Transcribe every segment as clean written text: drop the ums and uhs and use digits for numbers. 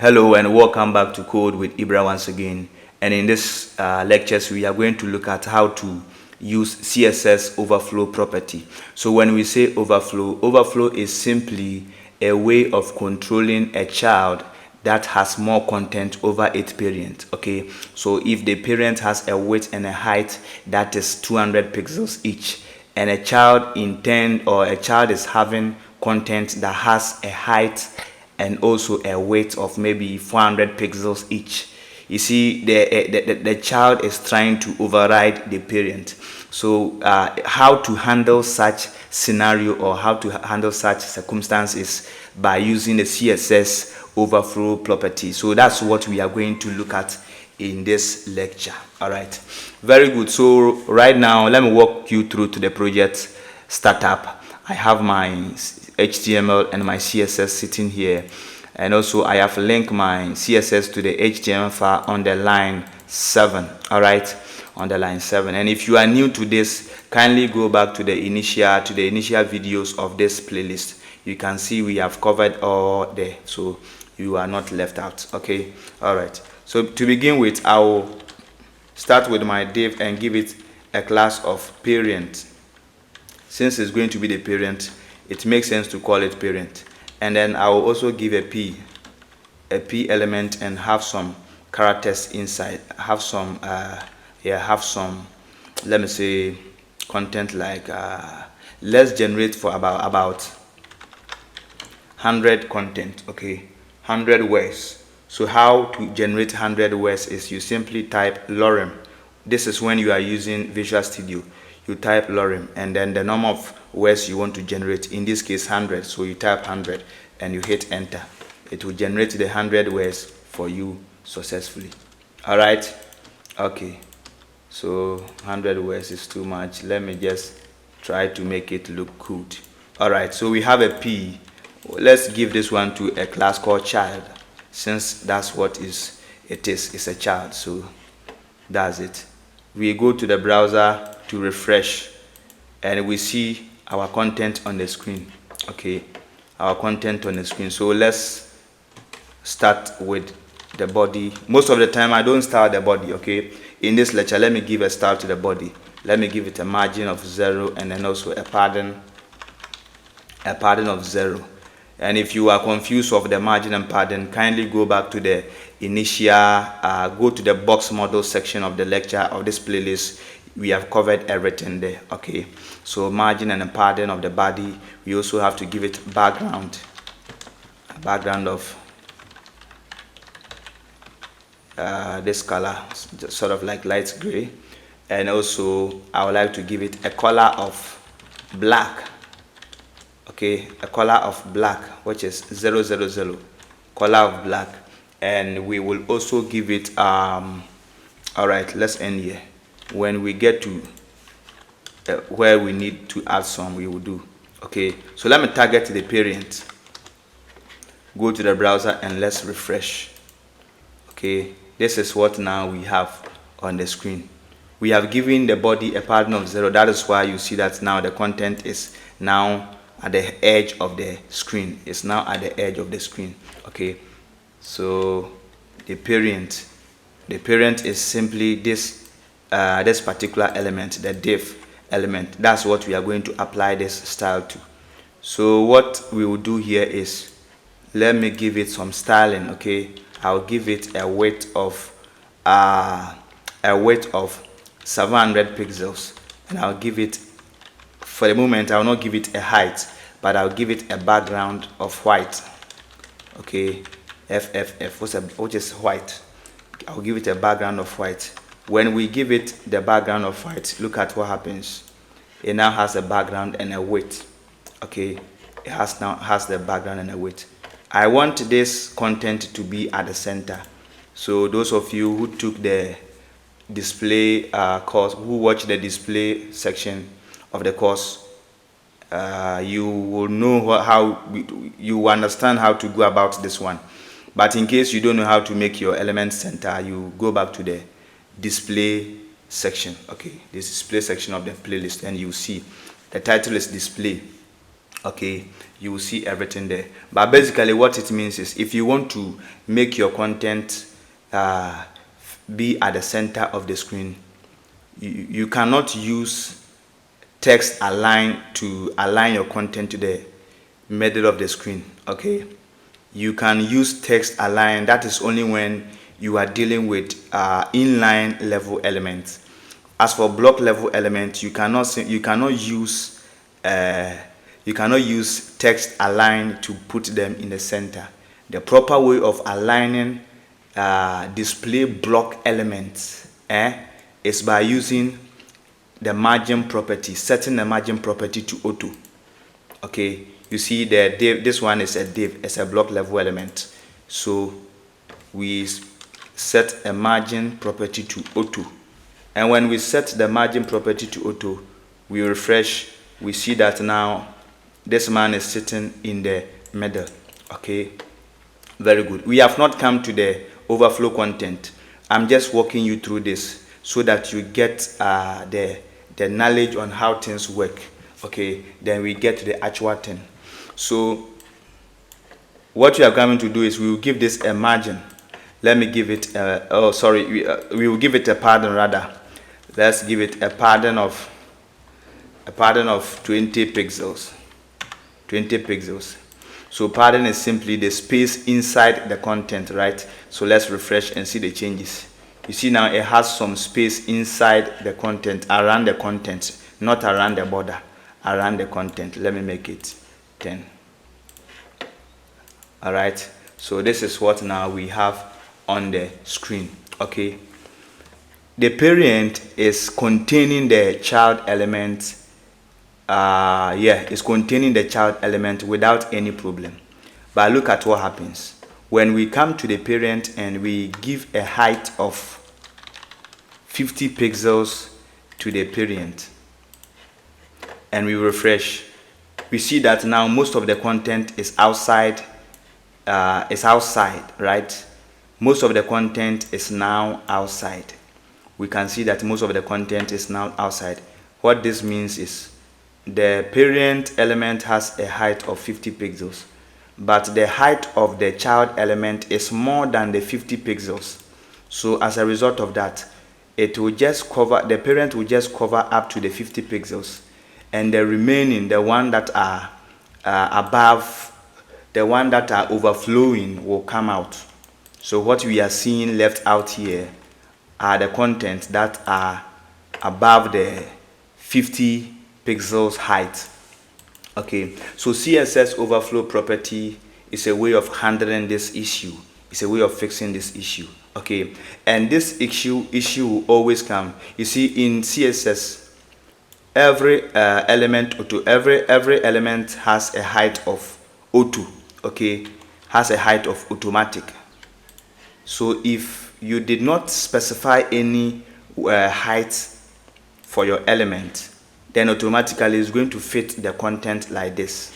Hello and welcome back to Code with Ibra once again. And in this lectures, we are going to look at how to use CSS Overflow property. So when we say overflow is simply a way of controlling a child that has more content over its parent. Okay, so if the parent has a width and a height that is 200 pixels each, and a child is having content that has a height and also a weight of maybe 400 pixels each, you see the child is trying to override the parent. So how to handle such scenario or how to handle such circumstances by using the CSS overflow property. So that's what we are going to look at in this lecture. All right, very good. So right now let me walk you through to the project startup. I have my HTML and my CSS sitting here, and also I have linked my CSS to the HTML file on the line 7. All right, on the line 7. And if you are new to this, kindly go back to the initial videos of this playlist. You can see we have covered all there, so you are not left out. Okay, all right. So to begin with, I will start with my div and give it a class of parent. Since it's going to be the parent, it makes sense to call it parent. And then I will also give a p element and have some characters inside. Have some let me say content like let's generate for about 100 content. Okay, 100 words. So how to generate 100 words is you simply type lorem. This is when you are using Visual Studio. You type lorem and then the number of words you want to generate, in this case 100, so you type 100 and you hit enter. It will generate the 100 words for you successfully. All right, okay, so 100 words is too much. Let me just try to make it look good. All right, so we have a p. Let's give this one to a class called child, since that's what it is. It's a child, so that's it. We go to the browser to refresh and we see our content on the screen. Okay, our content on the screen. So let's start with the body. Most of the time I don't start the body. Okay, in this lecture let me give a start to the body. Let me give it a margin of 0 and then also a padding of 0. And if you are confused of the margin and padding, kindly go back to the initial go to the box model section of the lecture of this playlist. We have covered everything there. Okay, so margin and a padding of the body. We also have to give it background of this color, sort of like light gray, and also I would like to give it a color of black. Okay, a color of black, which is 000, color of black. And we will also give it all right, let's end here. When we get to where we need to add some, we will do. Okay, so let me target the parent. Go to the browser and let's refresh. Okay, this is what now we have on the screen. We have given the body a padding of 0. That is why you see that now the content is now at the edge of the screen. It's now at the edge of the screen. Okay, so the parent is simply this particular element, the div element. That's what we are going to apply this style to. So what we will do here is, let me give it some styling. Okay, I'll give it a width of 700 pixels, and I'll give it, for the moment I will not give it a height, but I'll give it a background of white. Okay, which is white. I'll give it a background of white. When we give it the background of white, look at what happens. It now has a background and a width. Okay, it now has the background and a width. I want this content to be at the center. So those of you who took the display course, who watched the display section of the course, you will know you understand how to go about this one. But in case you don't know how to make your element center, you go back to the display section. Okay, this display section of the playlist, and you see the title is display. Okay, you will see everything there. But basically what it means is, if you want to make your content be at the center of the screen, you cannot use text align to align your content to the middle of the screen. Okay, you can use text align. That is only when you are dealing with inline level elements. As for block level elements, you cannot use text align to put them in the center. The proper way of aligning display block elements is by using the margin property, setting the margin property to auto. Okay, you see the div, this one is a div, it's a block level element. So we set a margin property to auto. And when we set the margin property to auto, we refresh, we see that now this man is sitting in the middle. Okay, very good. We have not come to the overflow content. I'm just walking you through this so that you get the knowledge on how things work. Okay, then we get to the actual thing. So what we are going to do is we will give this a margin. Let me give it we will give it a padding rather. Let's give it a padding of 20 pixels. 20 pixels. So padding is simply the space inside the content, right? So let's refresh and see the changes. You see now it has some space inside the content, around the content, not around the border, around the content. Let me make it 10. All right, so this is what now we have on the screen. Okay, the parent is containing the child element. It's containing the child element without any problem. But look at what happens when we come to the parent and we give a height of 50 pixels to the parent and we refresh. We see that now most of the content is outside. Right? Most of the content is now outside. We can see that most of the content is now outside. What this means is the parent element has a height of 50 pixels, but the height of the child element is more than the 50 pixels. So as a result of that, it will just cover, the parent will just cover up to the 50 pixels, and the remaining, the one that are above, the one that are overflowing will come out. So what we are seeing left out here are the contents that are above the 50 pixels height. Okay, so CSS overflow property is a way of handling this issue. It's a way of fixing this issue. Okay, and this issue will always come. You see, in CSS, every element has a height of auto. Okay, has a height of automatic. So if you did not specify any height for your element, then automatically it's going to fit the content like this.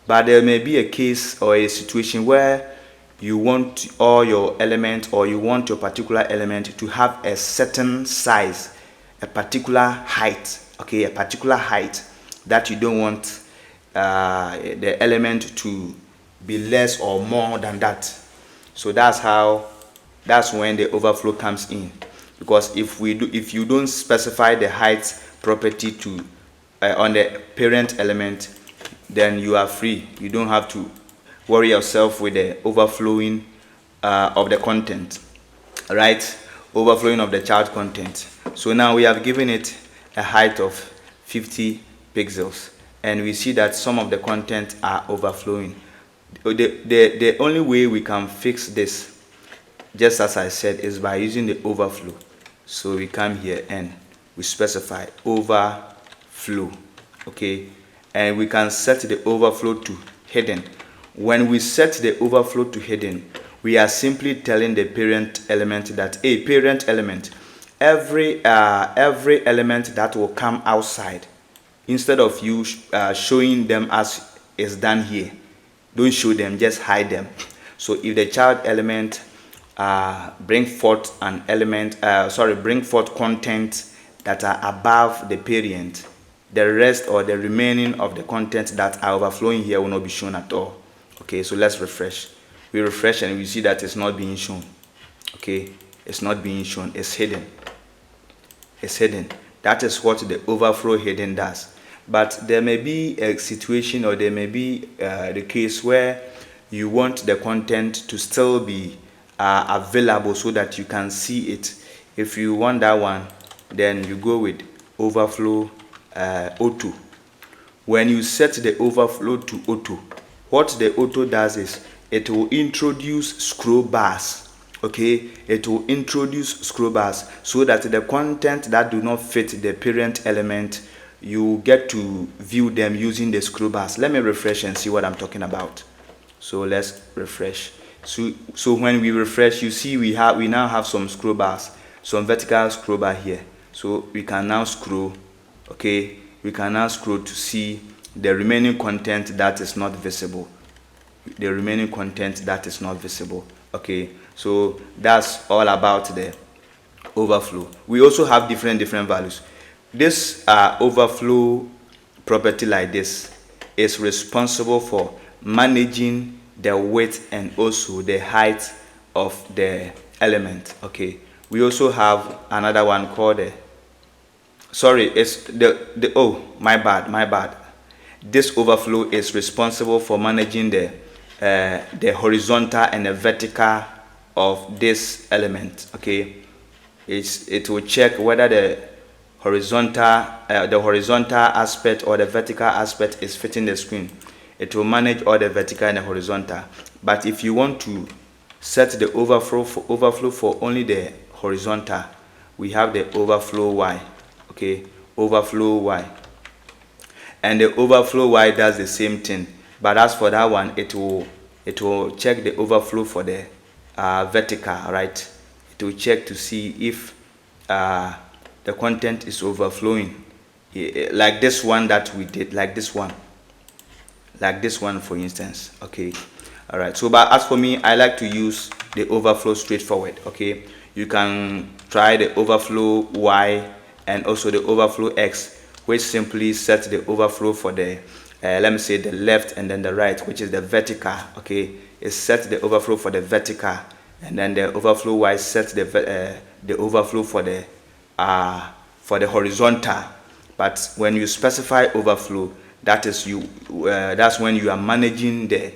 But there may be a case or a situation where you want all your elements, or you want your particular element to have a certain size, a particular height. Okay, a particular height that you don't want the element to be less or more than that. So that's when the overflow comes in, because if you don't specify the height property to on the parent element, then you are free. You don't have to worry yourself with the overflowing of the content, right? Overflowing of the child content. So now we have given it a height of 50 pixels, and we see that some of the content are overflowing. The only way we can fix this, just as I said, is by using the overflow. So we come here and we specify overflow. Okay, and we can set the overflow to hidden. When we set the overflow to hidden, we are simply telling the parent element that a parent element, every element that will come outside, instead of you showing them as is done here, don't show them, just hide them. So if the child element bring forth an element, bring forth content that are above the parent, the rest or the remaining of the content that are overflowing here will not be shown at all. Okay, so let's refresh. We refresh and we see that it's not being shown. Okay, it's not being shown, it's hidden. It's hidden. That is what the overflow heading does. But there may be a situation, or there may be the case where you want the content to still be available so that you can see it. If you want that one, then you go with Overflow Auto. When you set the overflow to auto, what the auto does is it will introduce scroll bars. Okay, it will introduce scroll bars so that the content that do not fit the parent element, you get to view them using the scroll bars. Let me refresh and see what I'm talking about. So let's refresh. So when we refresh, you see we now have some scroll bars, some vertical scroll bar here. So we can now scroll. Okay, we can now scroll to see the remaining content that is not visible. The remaining content that is not visible. Okay, so that's all about the overflow. We also have different values. This overflow property like this is responsible for managing the width and also the height of the element. Okay, we also have another one called it's the oh, my bad. This overflow is responsible for managing the horizontal and the vertical of this element. Okay, it will check whether the horizontal aspect or the vertical aspect is fitting the screen. It will manage all the vertical and the horizontal. But if you want to set the overflow for only the horizontal, we have the overflow Y. Okay, overflow Y, and the overflow Y does the same thing. But as for that one, it will check the overflow for the vertical, right? It will check to see if the content is overflowing, like this one that we did, like this one for instance. Okay, all right. So but as for me, I like to use the overflow straightforward. Okay, you can try the overflow Y and also the overflow X, which simply sets the overflow for the let me say the left and then the right, which is the vertical. Okay, it sets the overflow for the vertical, and then the overflow Y sets the overflow for the horizontal. But when you specify overflow, that is that's when you are managing the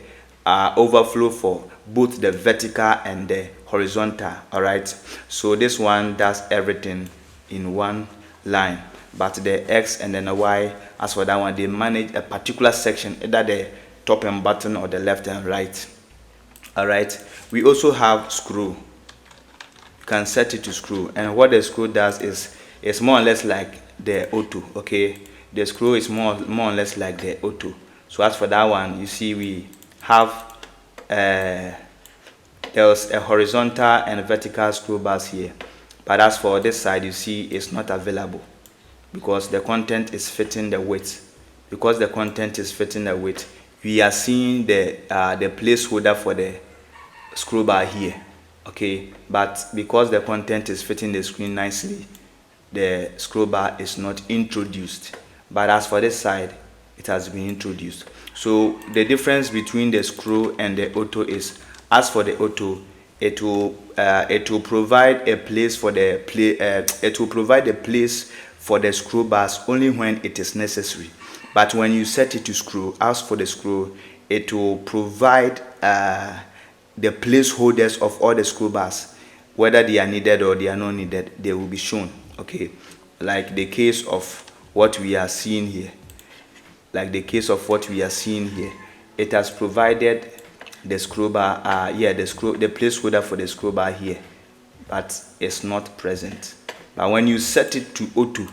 overflow for both the vertical and the horizontal. All right, so this one does everything in one line, but the X and then the Y, as for that one, they manage a particular section, either the top and bottom or the left and right. All right, we also have scroll. You can set it to scroll, and what the scroll does is it's more or less like the auto. Okay, the scroll is more or less like the auto. So as for that one, you see we have there's a horizontal and a vertical scroll bars here, but as for this side, you see it's not available because the content is fitting the width. Because the content is fitting the width, we are seeing the placeholder for the scroll bar here. Okay, but because the content is fitting the screen nicely, the scroll bar is not introduced. But as for this side, it has been introduced. So the difference between the scroll and the auto is, as for the auto, it will provide a place for the place for the scroll bars only when it is necessary. But when you set it to scroll, as for the scroll, it will provide the placeholders of all the scroll bars, whether they are needed or they are not needed, they will be shown. Okay, like the case of what we are seeing here. It has provided the scroll bar, the placeholder for the scroll bar here, but it's not present. But when you set it to auto,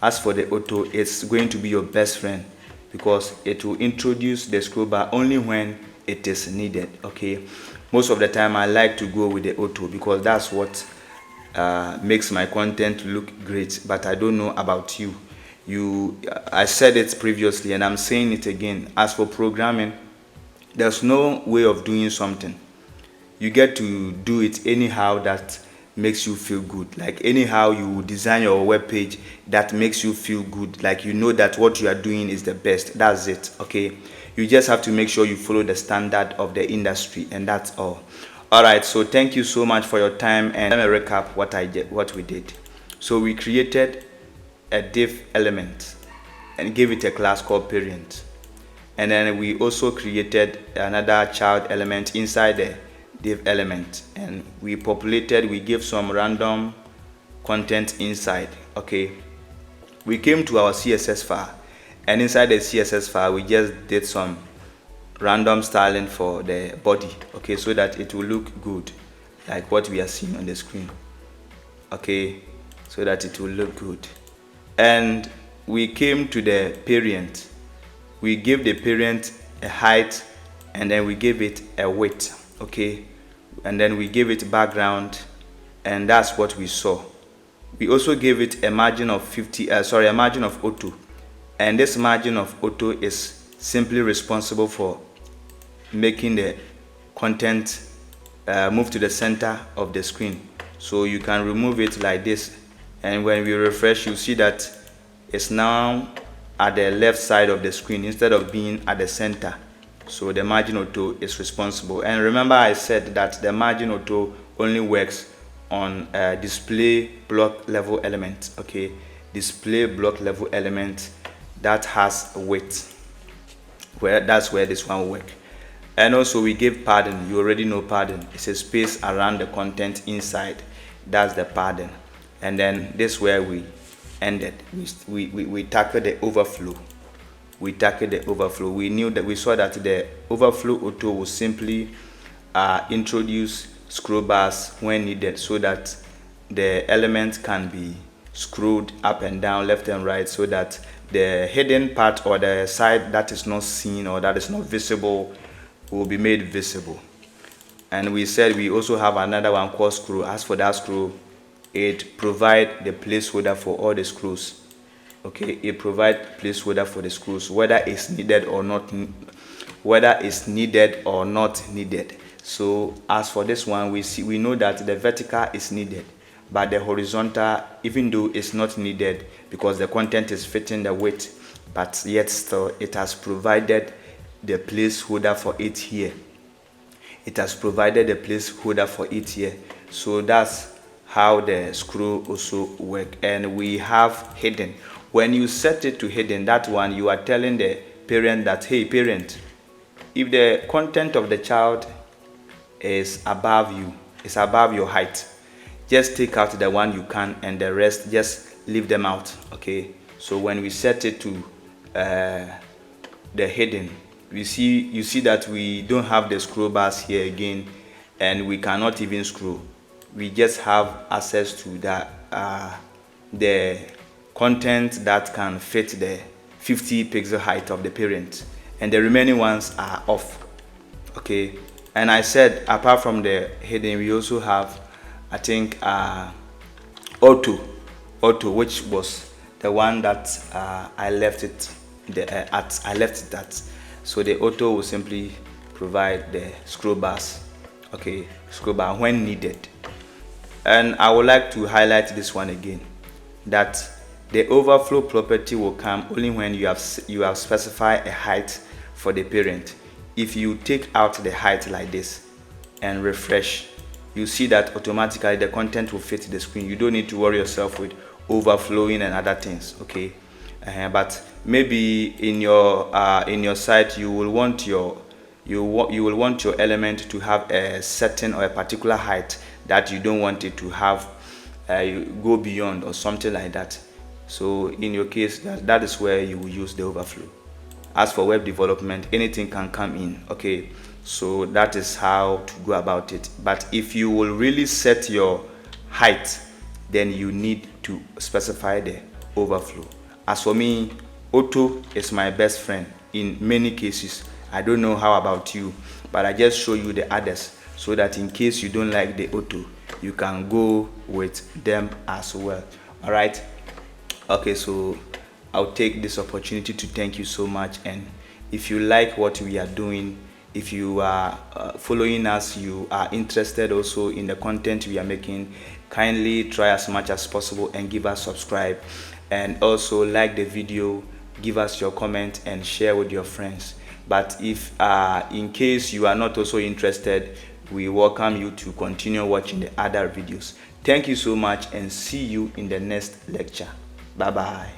as for the auto, it's going to be your best friend because it will introduce the scroll bar only when it is needed. Okay, most of the time I like to go with the auto because that's what makes my content look great. But I don't know about you. I said it previously and I'm saying it again. As for programming, there's no way of doing something. You get to do it anyhow that makes you feel good. Like anyhow you design your web page that makes you feel good, like you know that what you are doing is the best. That's it. Okay, you just have to make sure you follow the standard of the industry, and that's all. All right, so thank you so much for your time, and let me recap what we did. So we created a div element and gave it a class called parent, and then we also created another child element inside the div element, and we gave some random content inside. Okay, we came to our CSS file, and inside the CSS file we just did some random styling for the body, okay, so that it will look good like what we are seeing on the screen. Okay, so that it will look good. And we came to the parent. We gave the parent a height, and then we gave it a width. Okay, and then we gave it background, and that's what we saw. We also gave it a margin of a margin of auto, and this margin of auto is simply responsible for making the content move to the center of the screen. So you can remove it like this, and when we refresh, you see that it's now at the left side of the screen instead of being at the center. So the margin auto is responsible. And remember, I said that the margin auto only works on display block level element. Okay, display block level element that has width, that's where this one will work. And also we gave padding. You already know padding. It's a space around the content inside. That's the padding. And then this is where we ended. We tackled the overflow. We saw that the overflow auto will simply introduce scroll bars when needed, so that the element can be scrolled up and down, left and right, so that the hidden part or the side that is not seen or that is not visible will be made visible. And we said we also have another one called scroll. As for that scroll, it provides the placeholder for all the scrolls. Okay, it provides placeholder for the scrolls, whether it's needed or not needed. So as for this one, we know that the vertical is needed, but the horizontal, even though it's not needed because the content is fitting the width, but yet still it has provided the placeholder for it here. So that's how the scroll also work. And we have hidden. When you set it to hidden, that one you are telling the parent that, hey parent, if the content of the child is above your height, just take out the one you can, and the rest just leave them out. Okay, so when we set it to the hidden, you see that we don't have the scroll bars here again, and we cannot even scroll. We just have access to the content that can fit the 50 pixel height of the parent, and the remaining ones are off. Okay, and I said apart from the hidden, we also have, I think, auto, which was the one that I left it at. So the auto will simply provide the scroll bars. Okay, scroll bar when needed. And I would like to highlight this one again, that the overflow property will come only when you have specified a height for the parent. If you take out the height like this and refresh, you see that automatically the content will fit the screen. You don't need to worry yourself with overflowing and other things. Okay, but maybe in your site you will want your element to have a certain or a particular height that you don't want it to have go beyond or something like that. So in your case, that is where you will use the overflow. As for web development, anything can come in. Okay, so that is how to go about it. But if you will really set your height, then you need to specify the overflow. As for me, auto is my best friend in many cases. I don't know how about you, but I just show you the others so that in case you don't like the auto, you can go with them as well. All right, okay, so I'll take this opportunity to thank you so much, and if you like what we are doing, If you are following us, you are interested also in the content we are making, kindly try as much as possible and give us subscribe, and also like the video, give us your comment and share with your friends. But if in case you are not also interested, we welcome you to continue watching the other videos. Thank you so much and see you in the next lecture. Bye bye.